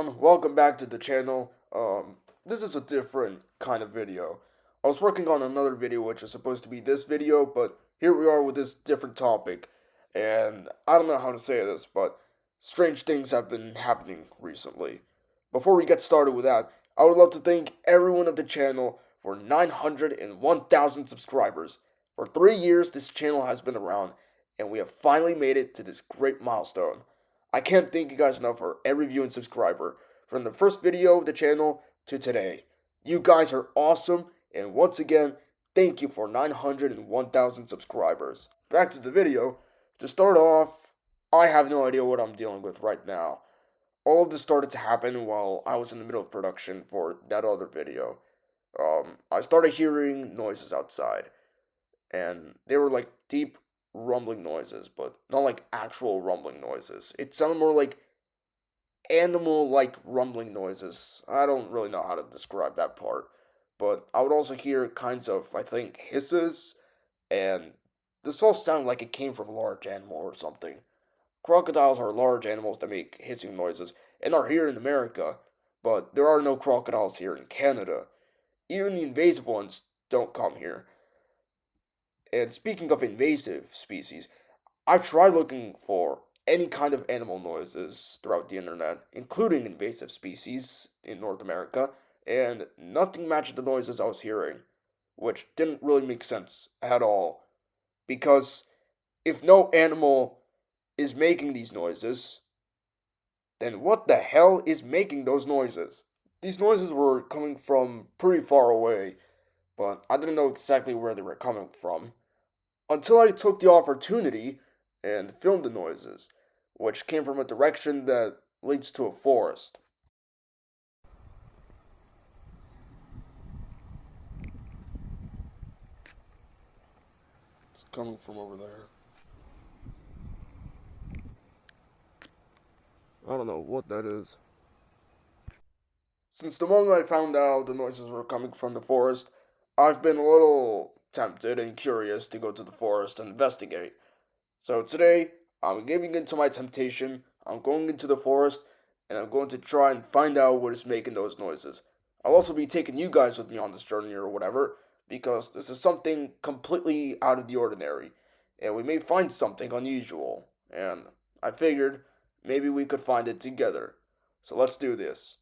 everyone, welcome back to the channel. This is a different kind of video. I was working on another video which is supposed to be this video, but here we are with this different topic. And I don't know how to say this, but strange things have been happening recently. Before we get started with that, I would love to thank everyone of the channel for 901,000 subscribers. For 3 years, this channel has been around, and we have finally made it to this great milestone. I can't thank you guys enough for every view and subscriber, from the first video of the channel to today. You guys are awesome, and once again, thank you for 901,000 subscribers. Back to the video. To start off, I have no idea what I'm dealing with right now. All of this started to happen while I was in the middle of production for that other video. I started hearing noises outside, and they were like deep rumbling noises, but not like actual rumbling noises. It sounded more like animal like rumbling noises. I don't really know how to describe that part. But I would also hear kinds of, I think, hisses, and this all sounded like it came from a large animal or something. Crocodiles are large animals that make hissing noises and are here in America, but there are no crocodiles here in Canada. Even the invasive ones don't come here. And speaking of invasive species, I've tried looking for any kind of animal noises throughout the internet, including invasive species in North America, and nothing matched the noises I was hearing, which didn't really make sense at all. Because if no animal is making these noises, then what the hell is making those noises? These noises were coming from pretty far away, but I didn't know exactly where they were coming from until I took the opportunity and filmed the noises, which came from a direction that leads to a forest. It's coming from over there. I don't know what that is. Since the moment I found out the noises were coming from the forest, I've been a little tempted and curious to go to the forest and investigate. So today, I'm giving in to my temptation, I'm going into the forest, and I'm going to try and find out what is making those noises. I'll also be taking you guys with me on this journey or whatever, because this is something completely out of the ordinary, and we may find something unusual, and I figured maybe we could find it together. So let's do this.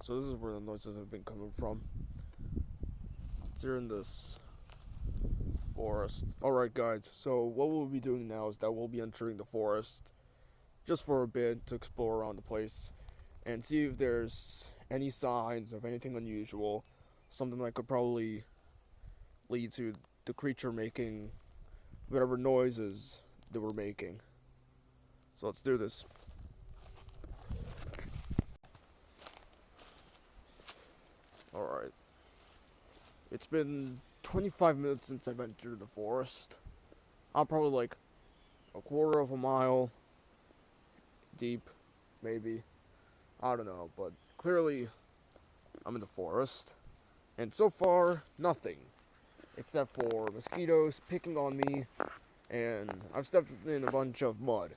So this is where the noises have been coming from. It's here in this forest. Alright guys, so what we'll be doing now is that we'll be entering the forest just for a bit to explore around the place and see if there's any signs of anything unusual, something that could probably lead to the creature making whatever noises they were making. So let's do this. Alright. It's been 25 minutes since I've entered the forest. I'm probably like a quarter of a mile deep, maybe. I don't know, but clearly I'm in the forest. And so far, nothing. Except for mosquitoes picking on me, and I've stepped in a bunch of mud.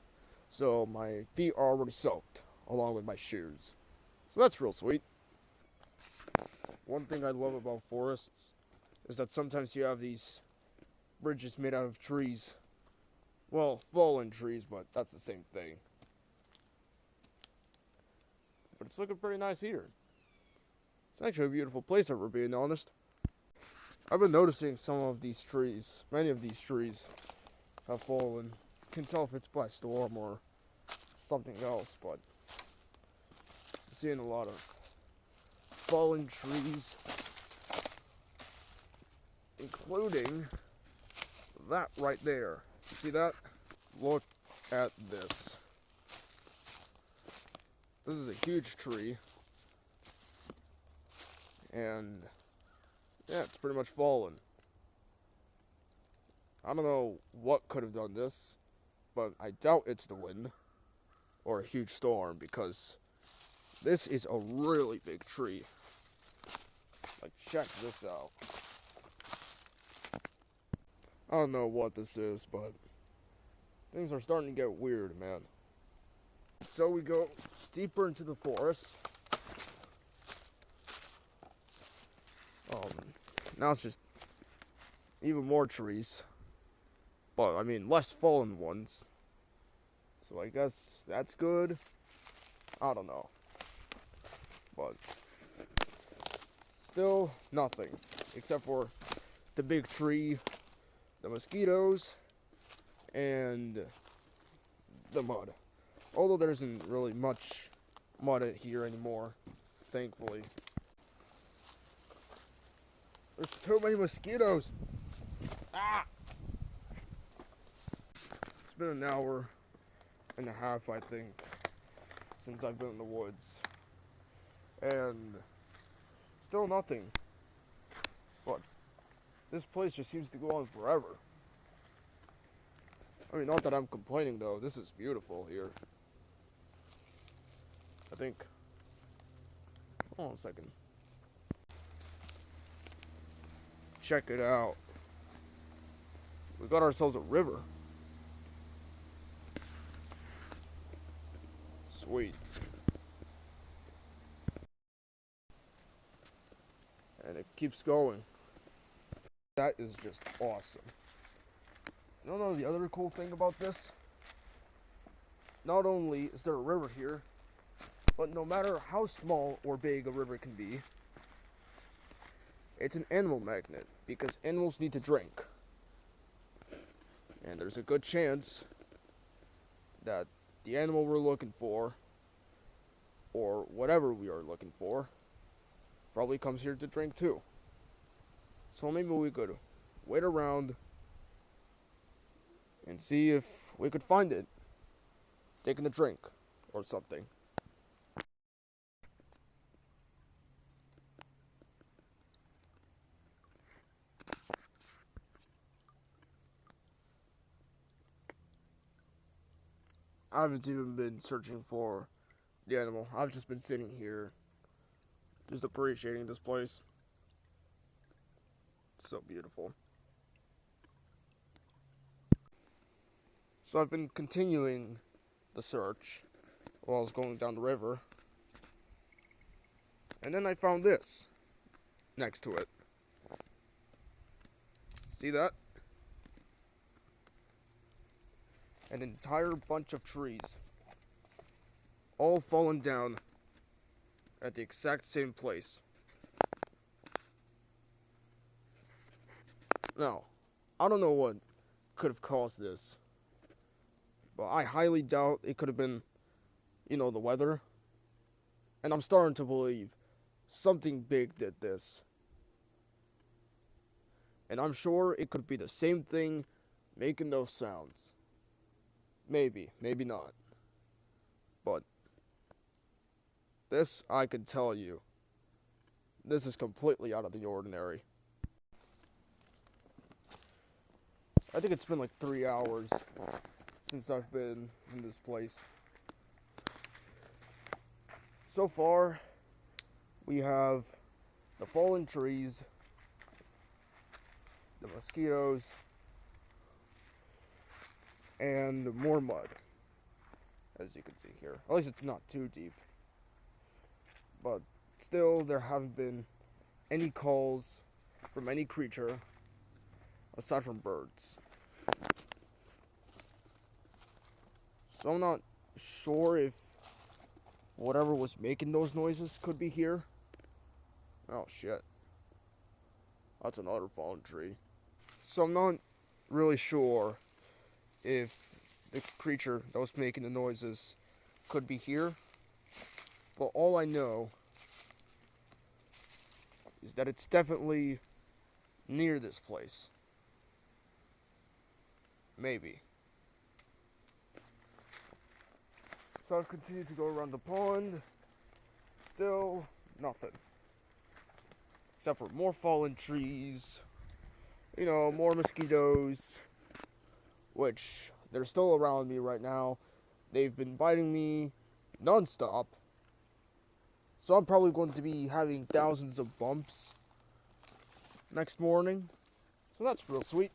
So my feet are already soaked, along with my shoes. So that's real sweet. One thing I love about forests is that sometimes you have these bridges made out of trees. Well, fallen trees, but that's the same thing. But it's looking pretty nice here. It's actually a beautiful place, if we're being honest. I've been noticing some of these trees, many of these trees have fallen. Can't tell if it's by storm or something else, but I'm seeing a lot of fallen trees, including that right there. You see that? Look at this. This is a huge tree, and yeah, it's pretty much fallen. I don't know what could have done this, but I doubt it's the wind or a huge storm because this is a really big tree. Like, check this out. I don't know what this is, but things are starting to get weird, man. So we go deeper into the forest. Now it's just even more trees. But, I mean, less fallen ones. So I guess that's good. I don't know. But still nothing. Except for the big tree, the mosquitoes, and the mud. Although there isn't really much mud here anymore, thankfully. There's too many mosquitoes. Ah! It's been an hour and a half, I think, since I've been in the woods. And still nothing. But this place just seems to go on forever. I mean, not that I'm complaining, though. This is beautiful here. I think... Hold on a second. Check it out. We got ourselves a river. Sweet. And it keeps going. That is just awesome. You know the other cool thing about this? Not only is there a river here, but no matter how small or big a river can be, it's an animal magnet, because animals need to drink. And there's a good chance that the animal we're looking for, or whatever we are looking for, probably comes here to drink too. So maybe we could wait around and see if we could find it taking a drink or something. I haven't even been searching for the animal. I've just been sitting here, just appreciating this place. It's so beautiful. So I've been continuing the search while I was going down the river. And then I found this next to it. See that? An entire bunch of trees, all fallen down at the exact same place. Now, I don't know what could have caused this, but I highly doubt it could have been, the weather. And I'm starting to believe something big did this. And I'm sure it could be the same thing making those sounds. Maybe, maybe not. But this, I can tell you, this is completely out of the ordinary. I think it's been like 3 hours since I've been in this place. So far, we have the fallen trees, the mosquitoes, and more mud, as you can see here. At least it's not too deep. But still, there haven't been any calls from any creature aside from birds. So I'm not sure if whatever was making those noises could be here. Oh shit. That's another fallen tree. So I'm not really sure if the creature that was making the noises could be here. But all I know is that it's definitely near this place. Maybe. So I've continued to go around the pond. Still nothing. Except for more fallen trees. More mosquitoes. which they're still around me right now. They've been biting me non-stop. So I'm probably going to be having thousands of bumps next morning. So that's real sweet.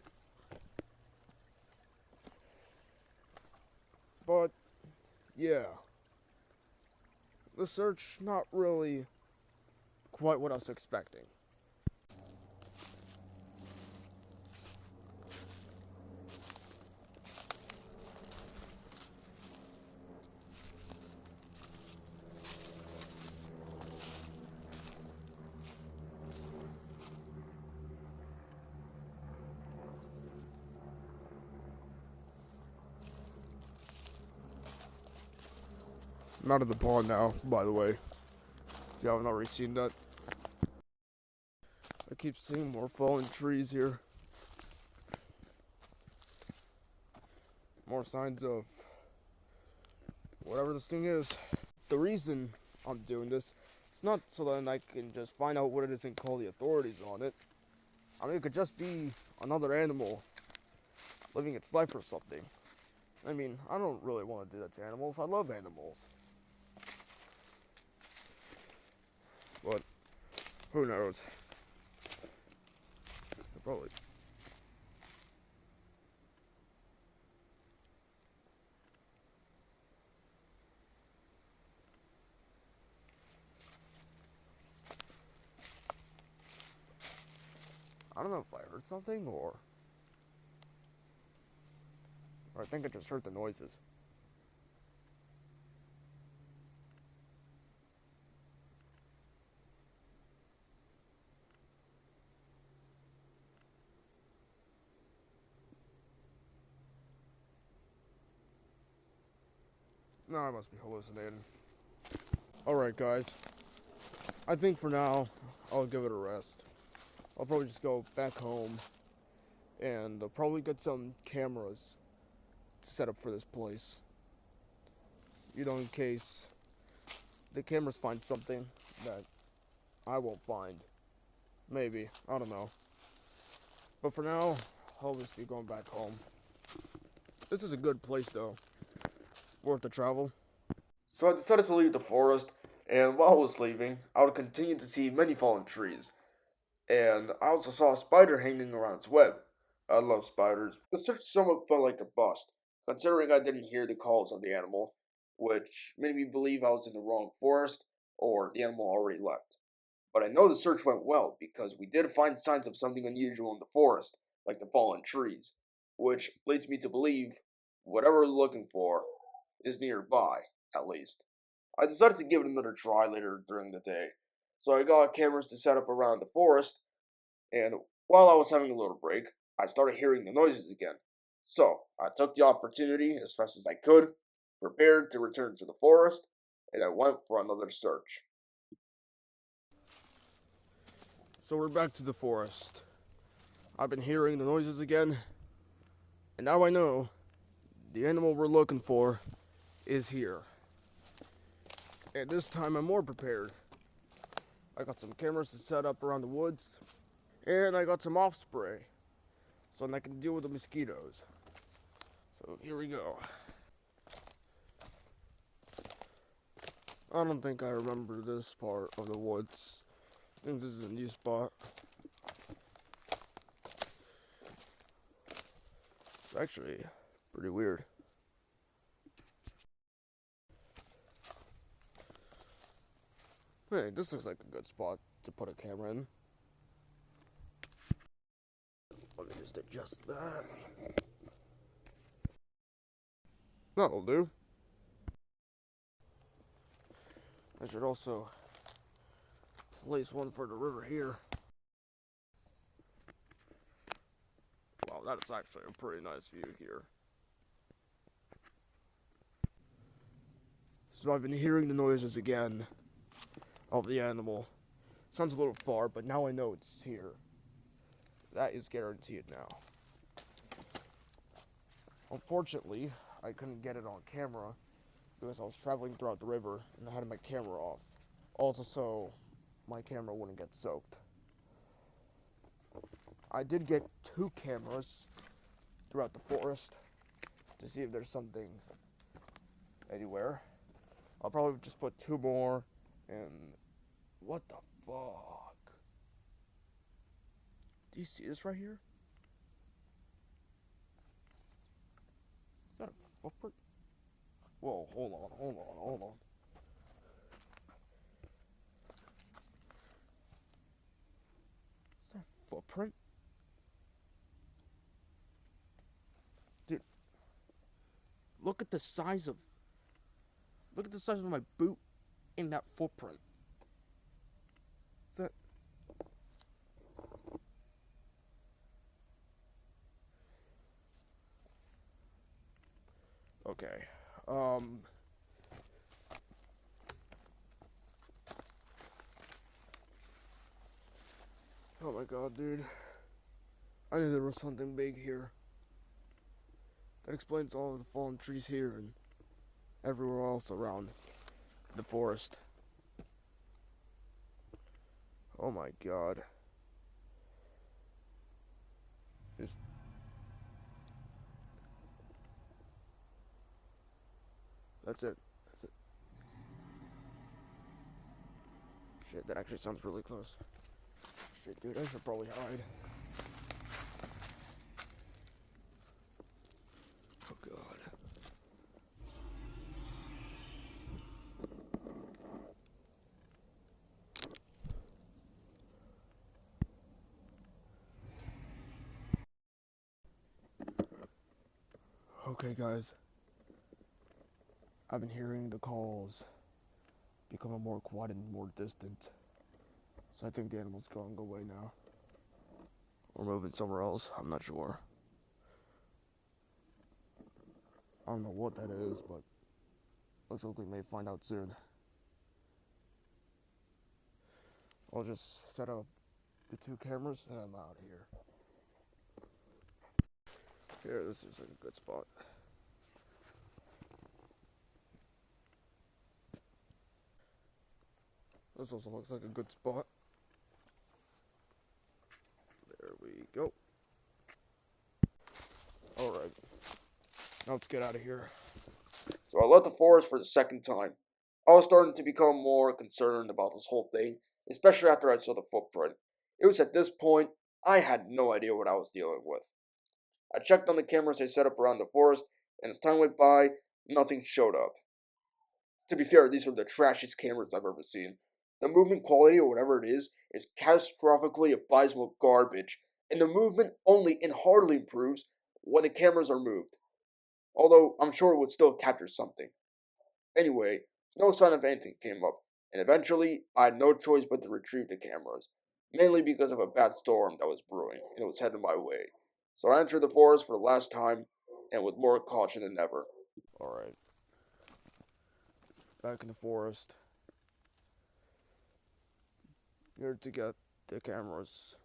But, yeah. The search, not really quite what I was expecting. I'm out of the pond now, by the way. If you haven't already seen that. I keep seeing more fallen trees here. More signs of whatever this thing is. The reason I'm doing this is not so that I can just find out what it is and call the authorities on it. I mean, it could just be another animal living its life or something. I mean, I don't really want to do that to animals. I love animals. But who knows? Probably. I don't know if I heard something or I think I just heard the noises. No, I must be hallucinating. Alright, guys. I think for now, I'll give it a rest. I'll probably just go back home and I'll probably get some cameras to set up for this place. You know, in case the cameras find something that I won't find. Maybe. I don't know. But for now, I'll just be going back home. This is a good place, though. Worth the travel. So I decided to leave the forest, and while I was leaving, I would continue to see many fallen trees. And I also saw a spider hanging around its web. I love spiders. The search somewhat felt like a bust, considering I didn't hear the calls of the animal, which made me believe I was in the wrong forest, or the animal already left. But I know the search went well, because we did find signs of something unusual in the forest, like the fallen trees, which leads me to believe whatever we're looking for is nearby, at least. I decided to give it another try later during the day, so I got cameras to set up around the forest, and while I was having a little break, I started hearing the noises again. So I took the opportunity as fast as I could, prepared to return to the forest, and I went for another search. So we're back to the forest. I've been hearing the noises again, and now I know the animal we're looking for is here. And this time I'm more prepared. I got some cameras to set up around the woods, and I got some off spray so that I can deal with the mosquitoes. So here we go. I don't think I remember this part of the woods. I think this is a new spot. It's actually pretty weird. Hey, this looks like a good spot to put a camera in. Let me just adjust that. That'll do. I should also place one for the river here. Wow, that's actually a pretty nice view here. So I've been hearing the noises again of the animal. Sounds a little far, but now I know it's here. That is guaranteed now. Unfortunately, I couldn't get it on camera because I was traveling throughout the river and I had my camera off. Also, so my camera wouldn't get soaked. I did get 2 cameras throughout the forest, to see if there's something anywhere. I'll probably just put 2 more, and what the fuck? Do you see this right here? Is that a footprint? Whoa, hold on. Is that a footprint? Dude, look at the size of my boot in that footprint. That okay. Oh my god, dude. I knew there was something big here. That explains all of the fallen trees here and everywhere else around the forest. Oh my god. That's it. Shit, that actually sounds really close. Shit, dude, I should probably hide. Oh god. Okay, guys. I've been hearing the calls becoming more quiet and more distant. So I think the animal's going away now. Or moving somewhere else, I'm not sure. I don't know what that is, but looks like we may find out soon. I'll just set up the 2 cameras and I'm out of here. Here, this is a good spot. This also looks like a good spot. There we go. Alright. Now let's get out of here. So I left the forest for the second time. I was starting to become more concerned about this whole thing, especially after I saw the footprint. It was at this point, I had no idea what I was dealing with. I checked on the cameras I set up around the forest, and as time went by, nothing showed up. To be fair, these are the trashiest cameras I've ever seen. The movement quality, or whatever it is catastrophically abysmal garbage, and the movement only and hardly improves when the cameras are moved. Although, I'm sure it would still capture something. Anyway, no sign of anything came up, and eventually, I had no choice but to retrieve the cameras, mainly because of a bad storm that was brewing, and it was headed my way. So I entered the forest for the last time, and with more caution than ever. Alright. Back in the forest. Here to get the cameras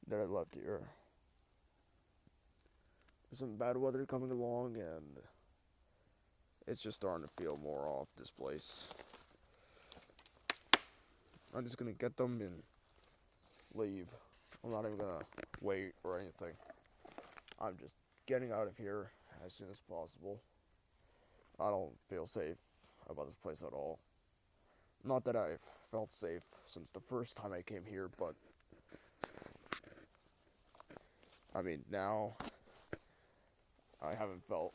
that I left here. There's some bad weather coming along, and it's just starting to feel more off this place. I'm just gonna get them and leave. I'm not even gonna wait or anything. I'm just getting out of here as soon as possible. I don't feel safe about this place at all. Not that I've felt safe since the first time I came here, but I mean, now I haven't felt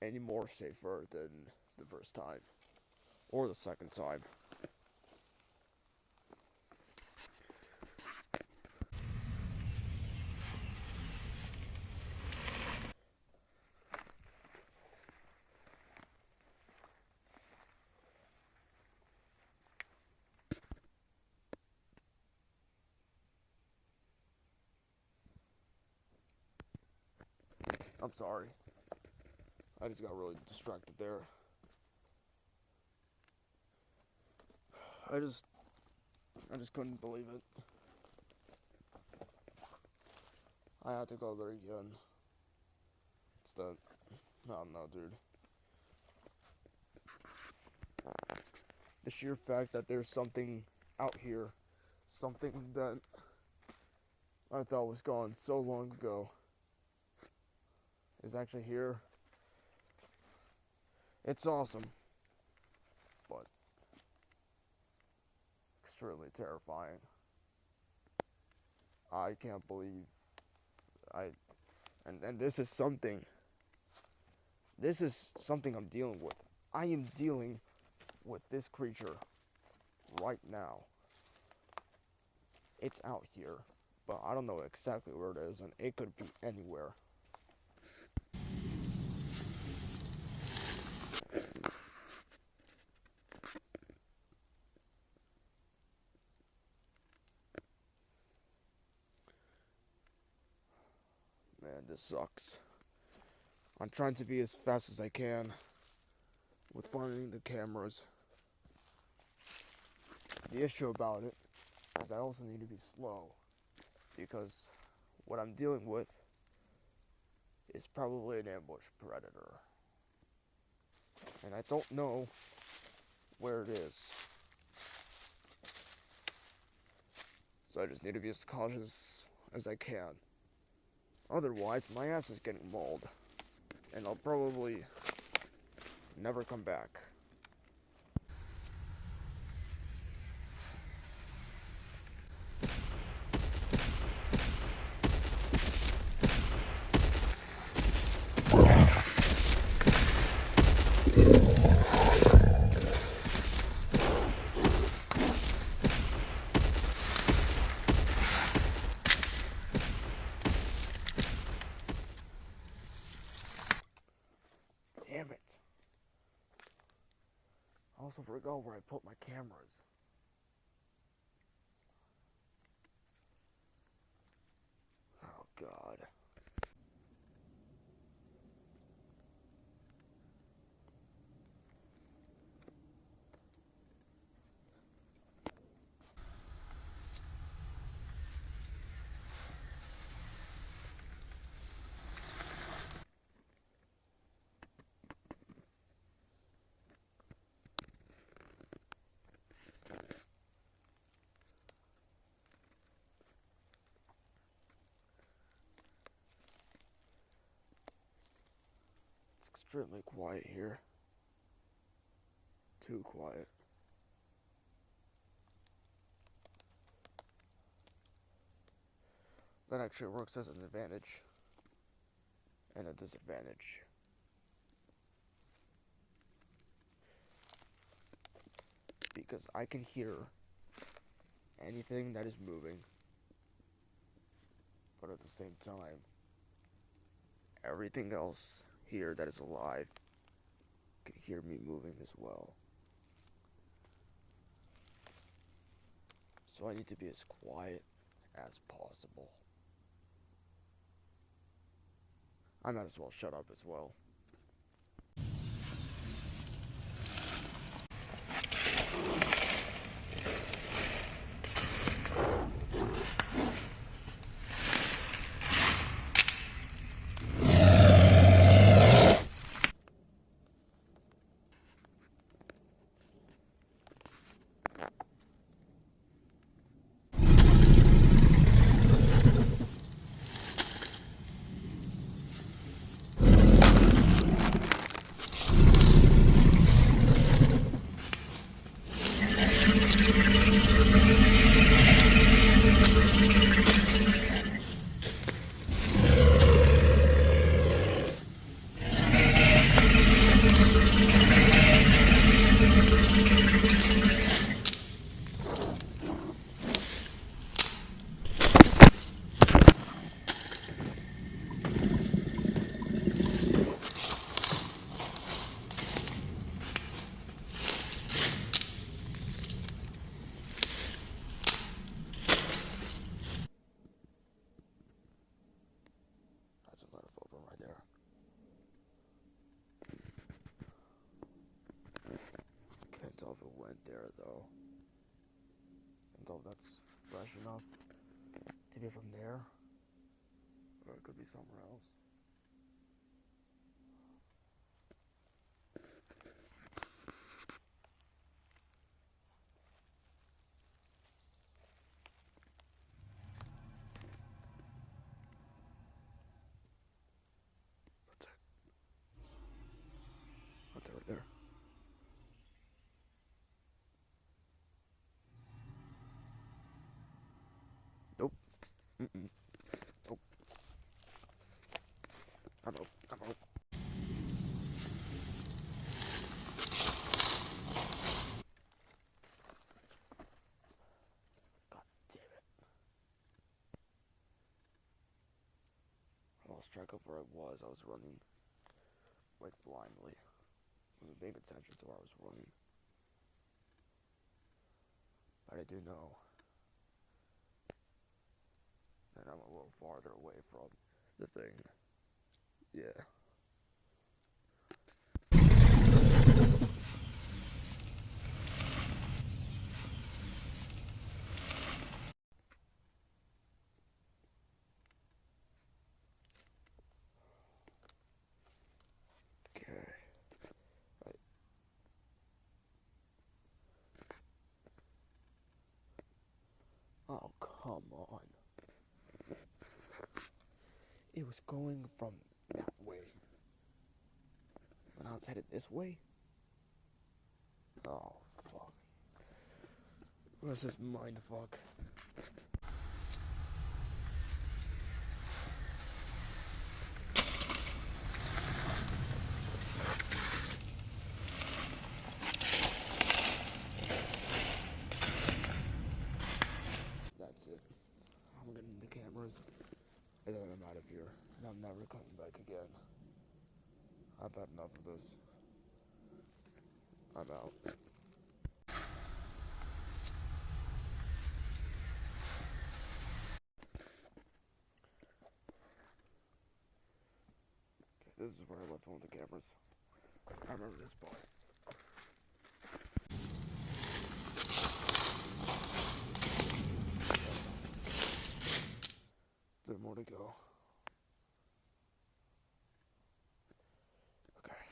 any more safer than the first time or the second time. I'm sorry. I just got really distracted there. I just couldn't believe it. I had to go there again. It's that, I don't know, dude. The sheer fact that there's something out here, something that I thought was gone so long ago, is actually here It's awesome, but extremely terrifying. I can't believe I and this is something I'm dealing with. I am dealing with this creature right now. It's out here, but I don't know exactly where it is, and it could be anywhere. Man, this sucks. I'm trying to be as fast as I can with finding the cameras. The issue about it is I also need to be slow, because what I'm dealing with is probably an ambush predator. And I don't know where it is. So I just need to be as cautious as I can. Otherwise, my ass is getting mauled. And I'll probably never come back. Damn it. I also forgot where I put my cameras. Oh god. It's extremely quiet here. Too quiet. That actually works as an advantage and a disadvantage. Because I can hear anything that is moving, but at the same time, everything else here that is alive can hear me moving as well. So I need to be as quiet as possible. I might as well shut up as well. That's a lot of open right there. Can't tell if it went there though. Can't tell if that's fresh enough to be from there, or it could be somewhere else. That's it there. Nope. Mm-mm. Nope. I'm out. I'm out. God damn it. I lost track of where I was. I was running like blindly. I wasn't paying attention to where I was running. But I do know that I'm a little farther away from the thing. Yeah. Okay. Oh, come on. It was going from that way. When I was headed this way? Oh, fuck. What's this mind fuck? That's it. I'm getting the cameras. And then I'm out of here. And I'm never coming back again. I've had enough of this. I'm out. Okay, this is where I left one of the cameras. I remember this spot. There's more to go. Okay.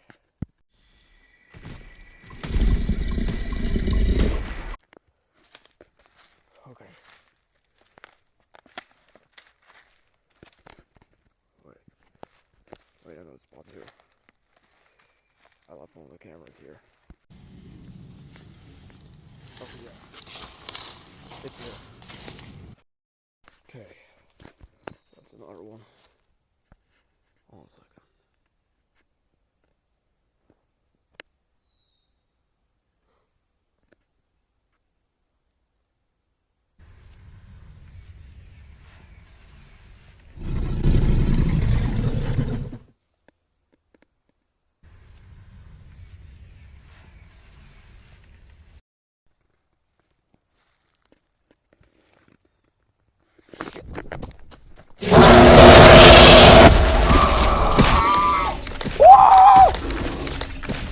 Okay. Wait, I know the spot too. I left one of the cameras here. Oh yeah. It's here. Okay. That's another one. Hold on a second.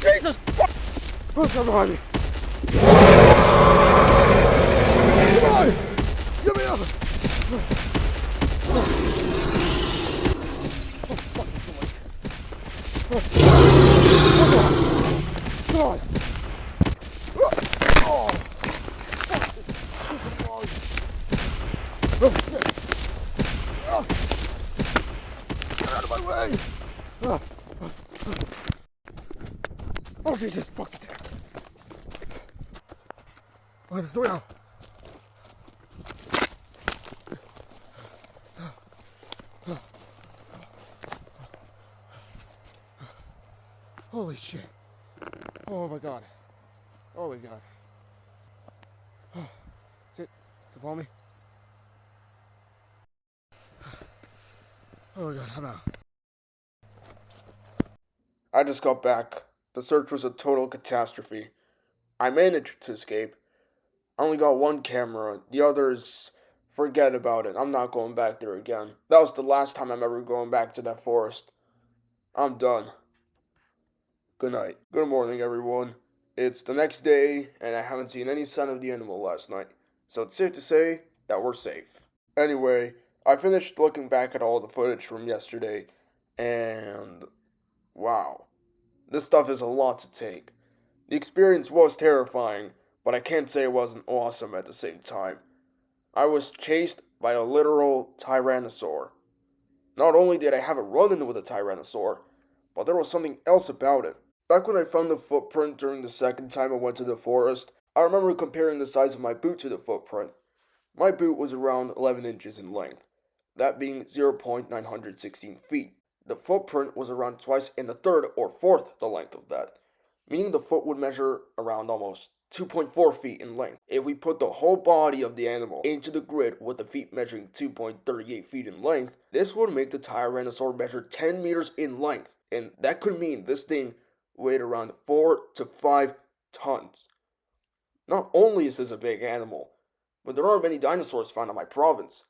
Jesus! Who's right behind me? Come on! Get me up! Oh, fuck, it's awake. Come on! Come on! Oh! Fuck, this is long. Oh, shit! Get out of my way! Oh, Jesus, fuck it. Okay, let's do it now. Holy shit. Oh my god. Oh my god. Sit. Follow me. Oh my god, I'm out. I just got back. The search was a total catastrophe. I managed to escape. I only got one camera. The others, forget about it. I'm not going back there again. That was the last time I'm ever going back to that forest. I'm done. Good night. Good morning, everyone. It's the next day, and I haven't seen any sign of the animal last night. So it's safe to say that we're safe. Anyway, I finished looking back at all the footage from yesterday, and wow. This stuff is a lot to take. The experience was terrifying, but I can't say it wasn't awesome at the same time. I was chased by a literal tyrannosaur. Not only did I have a run in with a tyrannosaur, but there was something else about it. Back when I found the footprint during the second time I went to the forest, I remember comparing the size of my boot to the footprint. My boot was around 11 inches in length, that being 0.916 feet. The footprint was around twice and a third or fourth the length of that, meaning the foot would measure around almost 2.4 feet in length. If we put the whole body of the animal into the grid with the feet measuring 2.38 feet in length, this would make the Tyrannosaur measure 10 meters in length, and that could mean this thing weighed around 4 to 5 tons. Not only is this a big animal, but there aren't many dinosaurs found in my province,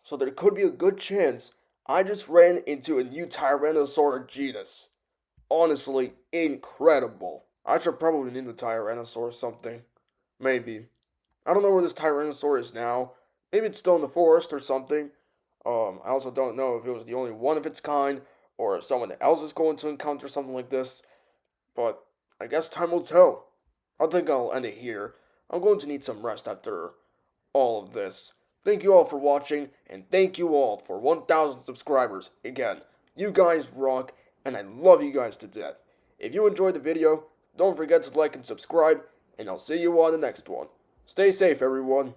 so there could be a good chance I just ran into a new Tyrannosaur genus. Honestly, incredible. I should probably name the Tyrannosaur something. Maybe. I don't know where this Tyrannosaur is now. Maybe it's still in the forest or something. I also don't know if it was the only one of its kind, or if someone else is going to encounter something like this. But I guess time will tell. I think I'll end it here. I'm going to need some rest after all of this. Thank you all for watching, and thank you all for 1,000 subscribers. Again, you guys rock, and I love you guys to death. If you enjoyed the video, don't forget to like and subscribe, and I'll see you on the next one. Stay safe, everyone.